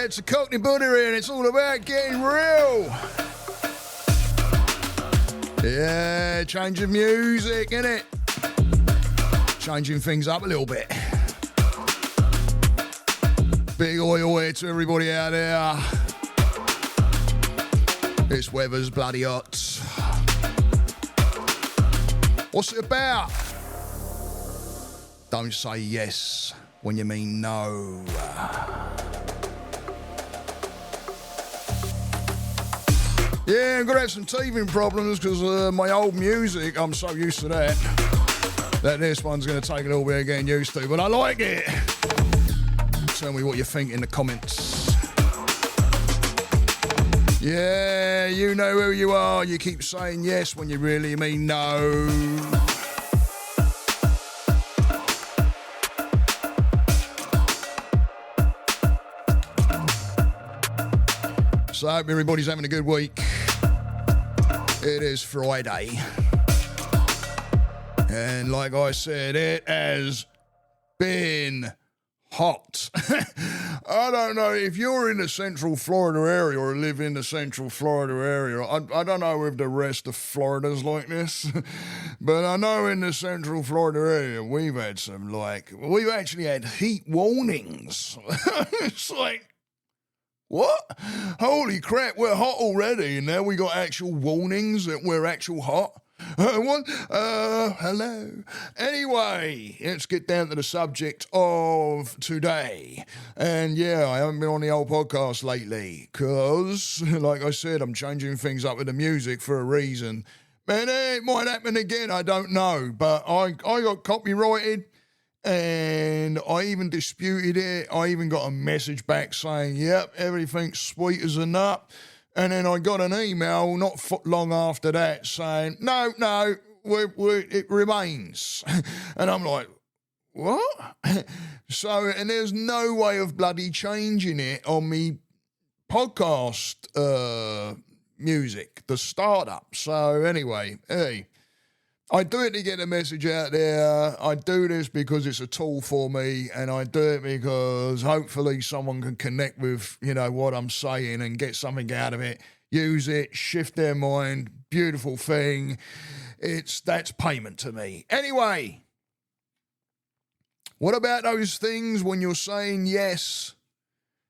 It's a Cockney Buddha here, and it's all about getting real. Yeah, change of music, innit? Changing things up a little bit. Big oil here to everybody out there. This weather's bloody hot. What's it about? Don't say yes when you mean no. Yeah, I'm going to have some teething problems because my old music, I'm so used to that this one's going to take a little bit of getting used to, but I like it. Tell me what you think in the comments. Yeah, you know who you are. You keep saying yes when you really mean no. So I hope everybody's having a good week. It is Friday. And like I said, it has been hot. I don't know if you're in the Central Florida area or live in the Central Florida area. I don't know if the rest of Florida's like this, but I know in the Central Florida area we've actually had heat warnings. It's like, what? Holy crap, we're hot already, and now we got actual warnings that we're actual hot? What? Hello. Anyway, let's get down to the subject of today. And yeah, I haven't been on the old podcast lately, because, like I said, I'm changing things up with the music for a reason. And it might happen again, I don't know, but I got copyrighted. And I even disputed it. I even got a message back saying, yep, everything's sweet as a nut. And then I got an email not long after that saying, no, it remains. And I'm like, what? So, and there's no way of bloody changing it on me podcast music, the startup. So anyway, hey. I do it to get a message out there. I do this because it's a tool for me, and I do it because hopefully someone can connect with, what I'm saying and get something out of it, use it, shift their mind. Beautiful thing. That's payment to me. Anyway, what about those things when you're saying yes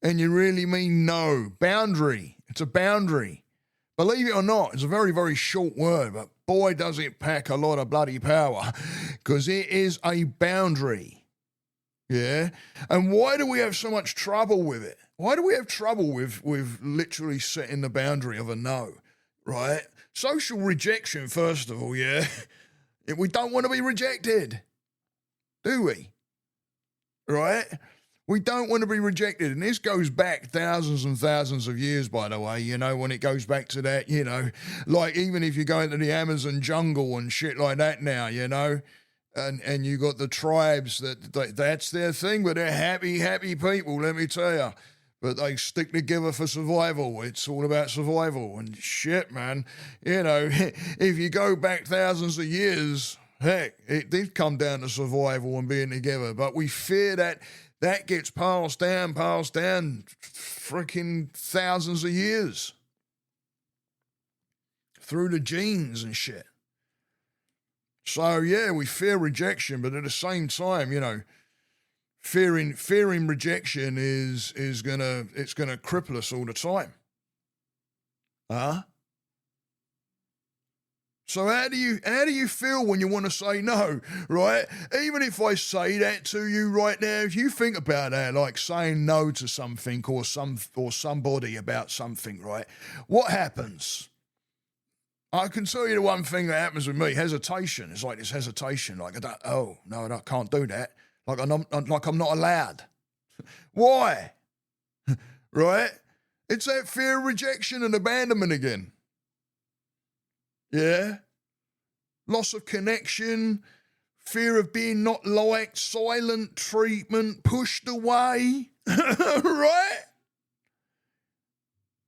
and you really mean no? Boundary. It's a boundary. Believe it or not, it's a very, very short word, but boy, does it pack a lot of bloody power, because it is a boundary. Yeah? And why do we have so much trouble with it? Why do we have trouble with literally setting the boundary of a no, right? Social rejection, first of all, yeah? We don't want to be rejected, do we? Right? We don't want to be rejected. And this goes back thousands and thousands of years, by the way, when it goes back to that, like even if you go into the Amazon jungle and shit like that now, and you got the tribes that's their thing, but they're happy people, let me tell you. But they stick together for survival. It's all about survival and shit, man. If you go back thousands of years, heck, it did come down to survival and being together. But we fear that gets passed down freaking thousands of years through the genes and shit. So yeah, we fear rejection, but at the same time, fearing rejection is gonna cripple us all the time. So how do you feel when you want to say no, right? Even if I say that to you right now, if you think about that, like saying no to something or somebody about something, right? What happens? I can tell you the one thing that happens with me: hesitation. It's like this hesitation, like I can't do that. Like I'm not allowed. Why? Right? It's that fear of rejection and abandonment again. Yeah? Loss of connection, fear of being not liked, silent treatment, pushed away, right?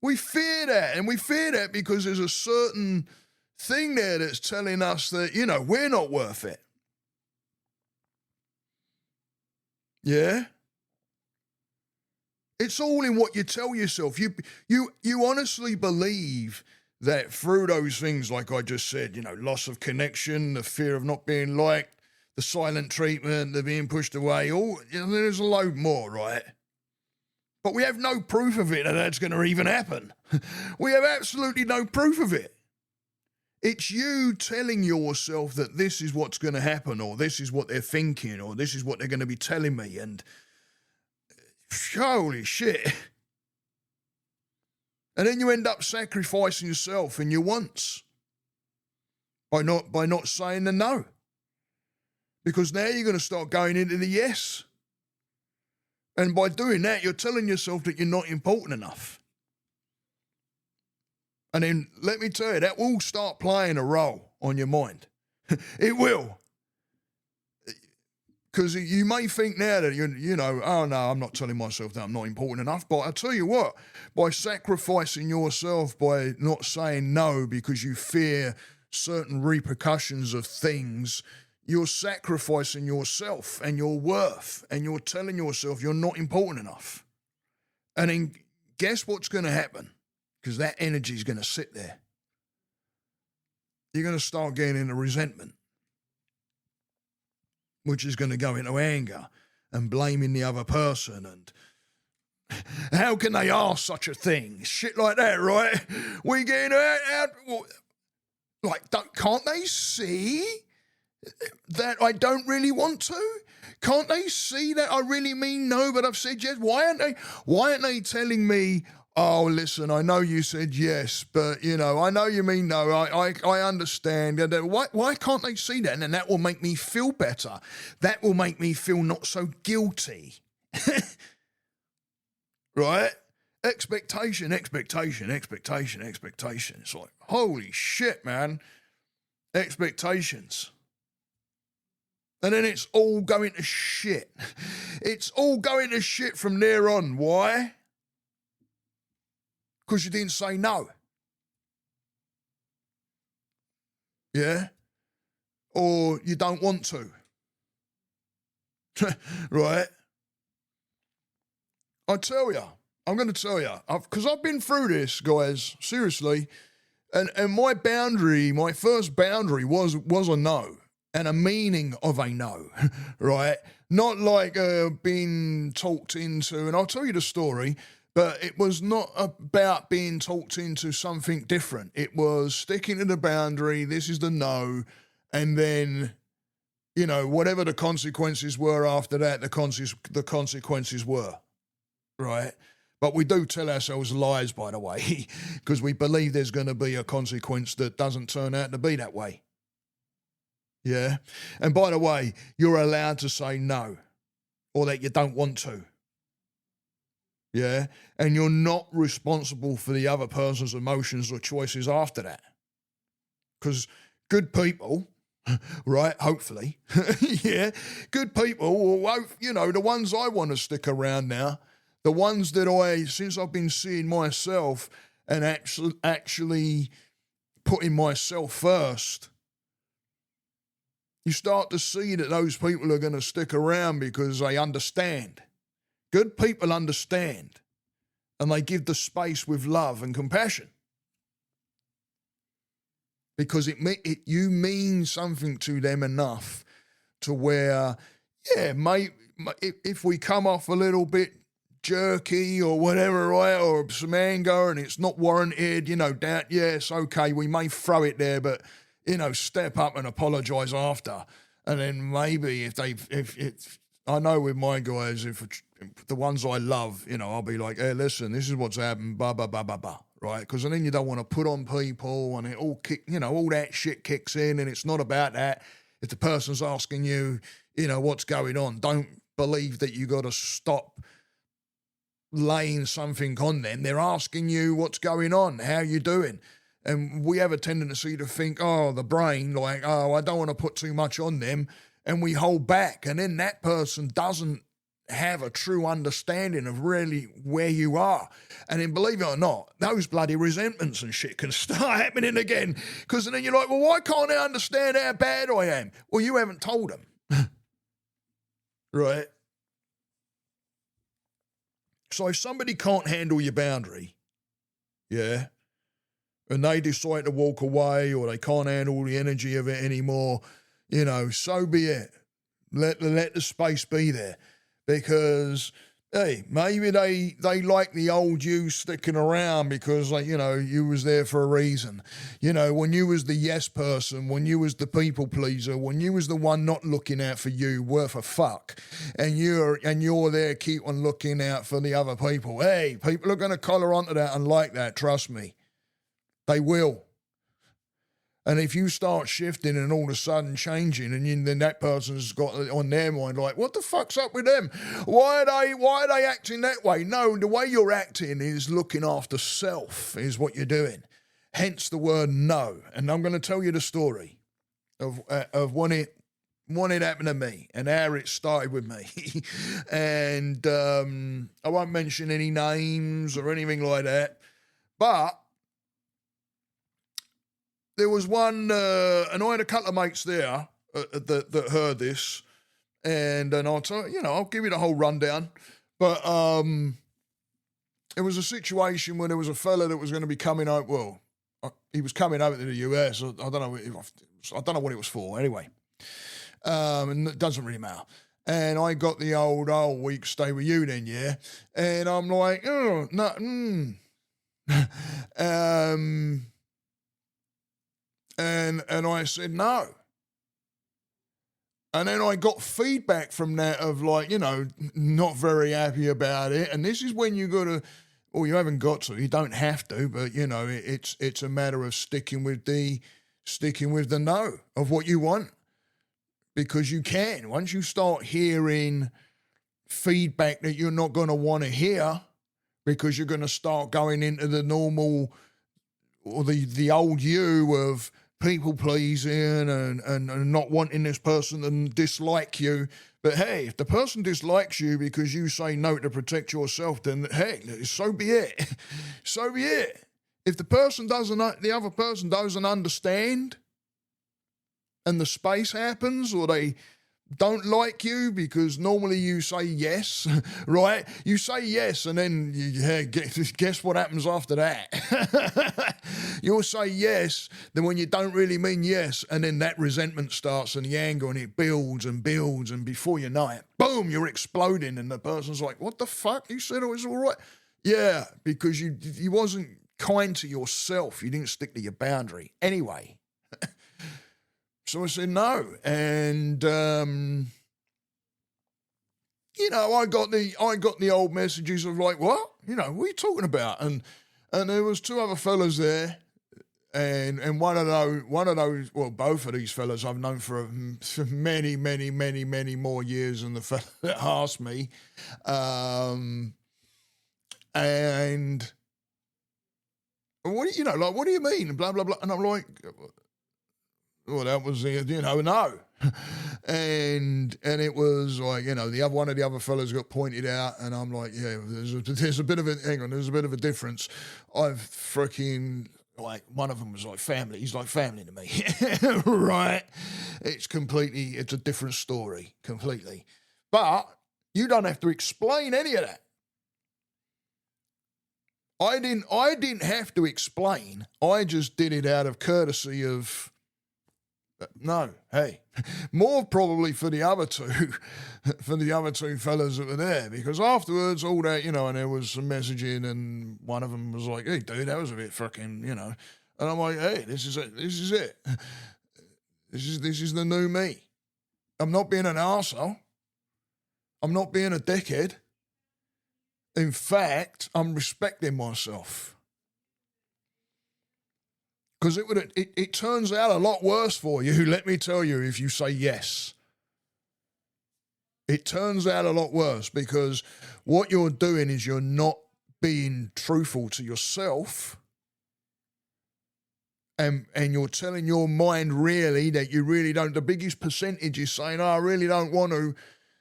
We fear that, and we fear that because there's a certain thing there that's telling us that, we're not worth it. Yeah? It's all in what you tell yourself. You honestly believe that through those things, like I just said, loss of connection, the fear of not being liked, the silent treatment, the being pushed away, there's a load more, right? But we have no proof of it that that's going to even happen. We have absolutely no proof of it. It's you telling yourself that this is what's going to happen, or this is what they're thinking, or this is what they're going to be telling me, and holy shit. And then you end up sacrificing yourself and your wants by not saying the no. Because now you're going to start going into the yes. And by doing that, you're telling yourself that you're not important enough. And then let me tell you, that will start playing a role on your mind. It will. Because you may think now that, oh no, I'm not telling myself that I'm not important enough. But I tell you what, by sacrificing yourself, by not saying no because you fear certain repercussions of things, you're sacrificing yourself and your worth, and you're telling yourself you're not important enough. And then guess what's going to happen? Because that energy is going to sit there. You're going to start getting into resentment, which is going to go into anger and blaming the other person. And how can they ask such a thing? Shit like that, right? We get out like, can't they see that I don't really want to? Can't they see that I really mean no, but I've said yes? Why aren't they telling me, oh, listen, I know you said yes, but, I know you mean no. I understand. Why can't they see that? And then that will make me feel better. That will make me feel not so guilty. Right? Expectation. It's like, holy shit, man. Expectations. And then it's all going to shit. It's all going to shit from there on. Why? Because you didn't say no. Yeah? Or you don't want to. Right? I'm going to tell you, because I've been through this, guys, seriously, and my first boundary was a no, and a meaning of a no, right? Not like being talked into, and I'll tell you the story, but it was not about being talked into something different. It was sticking to the boundary, this is the no, and then, whatever the consequences were after that, the consequences were, right? But we do tell ourselves lies, by the way, because we believe there's going to be a consequence that doesn't turn out to be that way. Yeah? And by the way, you're allowed to say no, or that you don't want to. Yeah? And you're not responsible for the other person's emotions or choices after that. Because good people, right, hopefully, yeah, good people, the ones I want to stick around now, the ones that since I've been seeing myself and actually putting myself first, you start to see that those people are going to stick around because they understand. Good people understand, and they give the space with love and compassion. Because you mean something to them enough to where, yeah, mate, if we come off a little bit jerky or whatever, right, or some anger and it's not warranted, doubt, yes, okay, we may throw it there, but, step up and apologise after. And then maybe if I know with my guys, if the ones I love, I'll be like, hey, listen, this is what's happened, blah, blah, blah, blah, blah, right? Because then you don't want to put on people and it all all that shit kicks in, and it's not about that. If the person's asking you, what's going on, don't believe that you got to stop laying something on them. They're asking you what's going on, how you doing. And we have a tendency to think, the brain, I don't want to put too much on them, and we hold back. And then that person doesn't have a true understanding of really where you are. And then, believe it or not, those bloody resentments and shit can start happening again. Because then you're like, well, why can't they understand how bad I am? Well, you haven't told them. Right? So if somebody can't handle your boundary, yeah, and they decide to walk away or they can't handle the energy of it anymore, so be it. Let the space be there, because hey, maybe they like the old you sticking around because, like, you was there for a reason. When you was the yes person, when you was the people pleaser, when you was the one not looking out for you worth a fuck, and you're there keep on looking out for the other people. Hey, people are going to collar onto that and like that, trust me. They will. And if you start shifting and all of a sudden changing, and then that person's got on their mind like, what the fuck's up with them? Why are they acting that way? No, the way you're acting is looking after self, is what you're doing. Hence the word no. And I'm going to tell you the story of when it happened to me and how it started with me. And I won't mention any names or anything like that, but there was one, and I had a couple of mates there that heard this, and I'll tell I'll give you the whole rundown. But it was a situation where there was a fella that was going to be coming out. Well, he was coming over to the US. I don't know what it was for. Anyway, and it doesn't really matter. And I got the old week stay with you then, yeah. And I'm like, oh no, And I said no. And then I got feedback from that of like, not very happy about it. And this is when you got to, well, you haven't got to, you don't have to, but it's a matter of sticking with the no of what you want. Because you can. Once you start hearing feedback that you're not going to want to hear, because you're going to start going into the normal or the old you of people pleasing and not wanting this person to dislike you. But hey, if the person dislikes you because you say no to protect yourself, then hey, so be it. So be it. If the other person doesn't understand and the space happens, or they don't like you because normally you say yes, right? You say yes, and then guess what happens after that? You'll say yes, then when you don't really mean yes, and then that resentment starts and the anger, and it builds and builds, and before you know it, boom, you're exploding, and the person's like, what the fuck? You said it was all right. Yeah, because you wasn't kind to yourself. You didn't stick to your boundary. Anyway. So I said no, and I got the old messages of like, what? What are you talking about? And there was two other fellas there, and one of those, well, both of these fellas I've known for many, many, many, many more years than the fella that asked me, and what do you mean? Blah blah blah, and I'm like, well, that was no, and it was like one of the other fellas got pointed out, and I'm like, yeah, there's a bit of a difference. I've freaking like one of them was like family. He's like family to me, right? It's a different story completely, but you don't have to explain any of that. I didn't have to explain. I just did it out of courtesy of. No, hey, more probably for the other two fellas that were there, because afterwards, all that, and there was some messaging, and one of them was like, hey, dude, that was a bit fucking, and I'm like, hey, this is it. This is the new me. I'm not being an arsehole. I'm not being a dickhead. In fact, I'm respecting myself. Because it turns out a lot worse for you, let me tell you, if you say yes. It turns out a lot worse, because what you're doing is you're not being truthful to yourself, and you're telling your mind really that you really don't. The biggest percentage is saying, I really don't want to.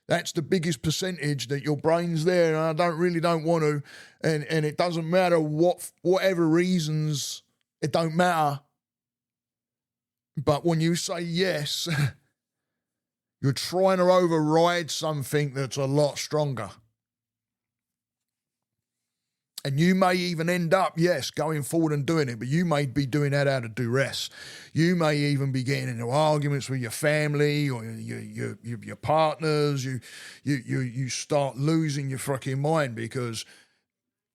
That's the biggest percentage, that your brain's there, and I really don't want to. And it doesn't matter whatever reasons. It don't matter. But when you say yes, you're trying to override something that's a lot stronger. And you may even end up, yes, going forward and doing it, but you may be doing that out of duress. You may even be getting into arguments with your family or your partners. You start losing your fucking mind because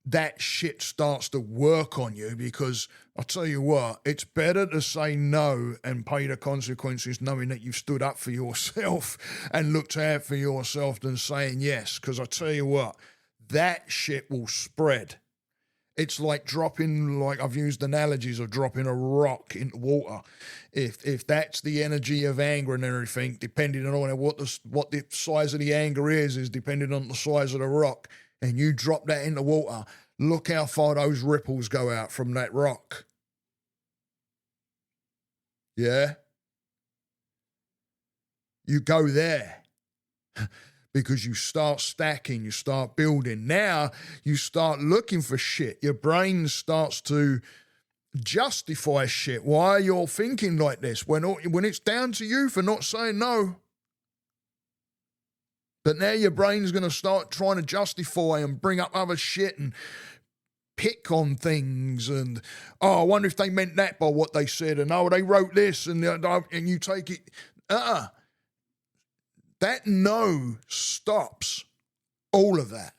that shit starts to work on you. Because I'll tell you what, it's better to say no and pay the consequences knowing that you've stood up for yourself and looked out for yourself than saying yes. Because I tell you what, that shit will spread. It's like dropping, like I've used analogies of dropping a rock into water. If that's the energy of anger and everything, depending on what the size of the anger is depending on the size of the rock, and you drop that into water, look how far those ripples go out from that rock. Yeah? You go there. Because you start stacking, you start building. Now you start looking for shit. Your brain starts to justify shit. Why you're thinking like this when it's down to you for not saying no. But now your brain's going to start trying to justify and bring up other shit and pick on things. And, oh, I wonder if they meant that by what they said. And, oh, they wrote this. And you take it. That no stops all of that.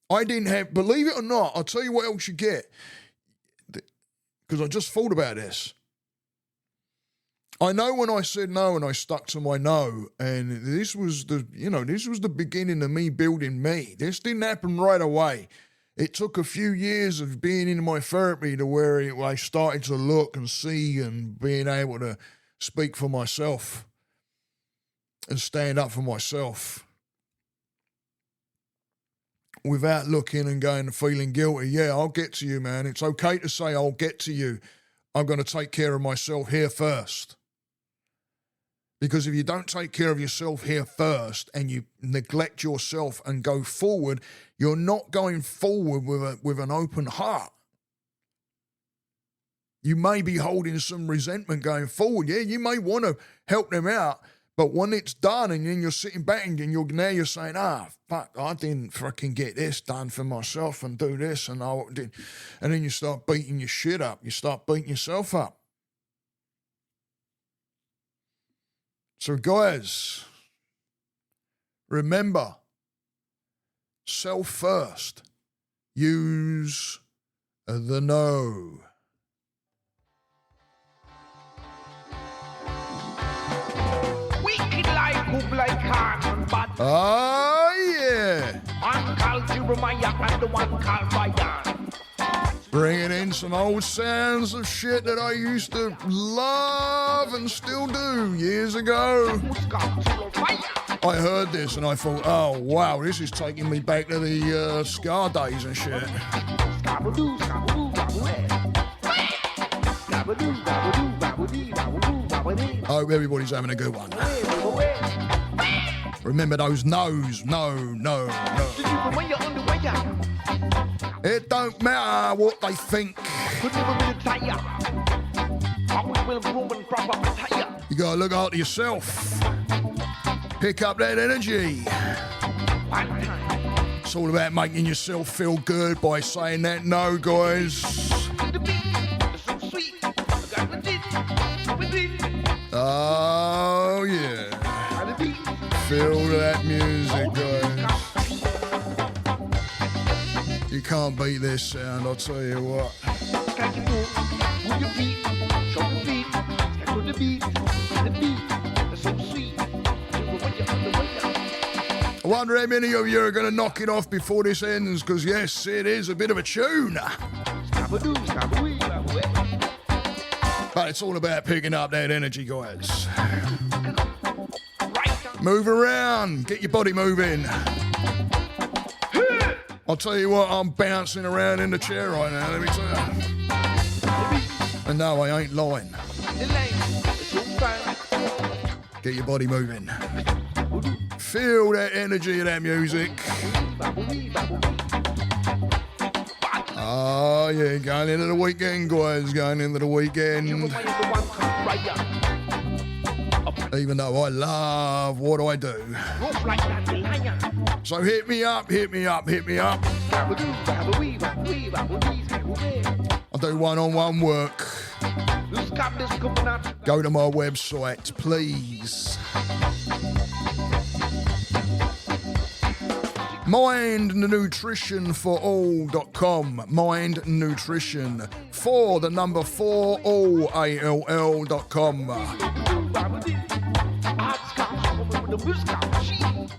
I didn't have, believe it or not, I'll tell you what else you get. Because I just thought about this. I know when I said no and I stuck to my no, and this was the beginning of me building me. This didn't happen right away. It took a few years of being in my therapy to where I started to look and see and being able to speak for myself and stand up for myself without looking and going and feeling guilty. Yeah, I'll get to you, man. It's okay to say I'll get to you. I'm going to take care of myself here first. Because if you don't take care of yourself here first and you neglect yourself and go forward, you're not going forward with an open heart. You may be holding some resentment going forward. Yeah, you may want to help them out, but when it's done and then you're sitting back and you're saying, fuck, I didn't fucking get this done for myself and do this and I did. And then you start beating your shit up. You start beating yourself up. So guys, remember, self first. Use the no. Oh, yeah. Bringing in some old sounds of shit that I used to love and still do years ago. I heard this and I thought, oh, wow, this is taking me back to the Scar days and shit. I hope everybody's having a good one. Remember those no's. No. It don't matter what they think. You gotta look after yourself. Pick up that energy. It's all about making yourself feel good by saying that no, guys. Oh, yeah. Feel that music, guys. You can't beat this sound, I'll tell you what. I wonder how many of you are going to knock it off before this ends, because yes, it is a bit of a tune. But it's all about picking up that energy, guys. Move around, get your body moving. I'll tell you what, I'm bouncing around in the chair right now, let me tell you. And no, I ain't lying. Get your body moving. Feel that energy of that music. Oh, yeah, going into the weekend, guys, going into the weekend. even though I love what I do. So hit me up, hit me up, hit me up. I do one-on-one work. Go to my website, please. mindnutritionforall.com. Mindnutrition for the number 4 all.com.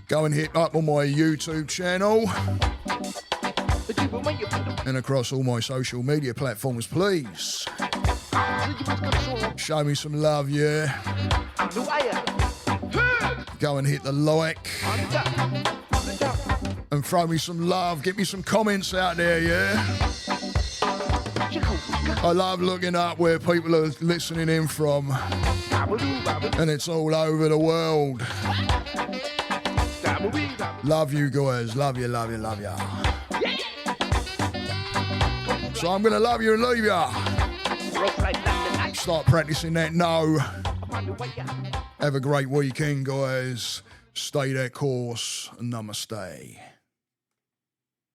Go and hit up on my YouTube channel and across all my social media platforms, please. Show me some love, yeah. Go and hit the like and throw me some love. Get me some comments out there, yeah. I love looking up where people are listening in from, and it's all over the world. Love you guys. Love you, love you, love you. So I'm going to love you and leave you. Start practicing that no. Have a great weekend, guys. Stay that course. Namaste.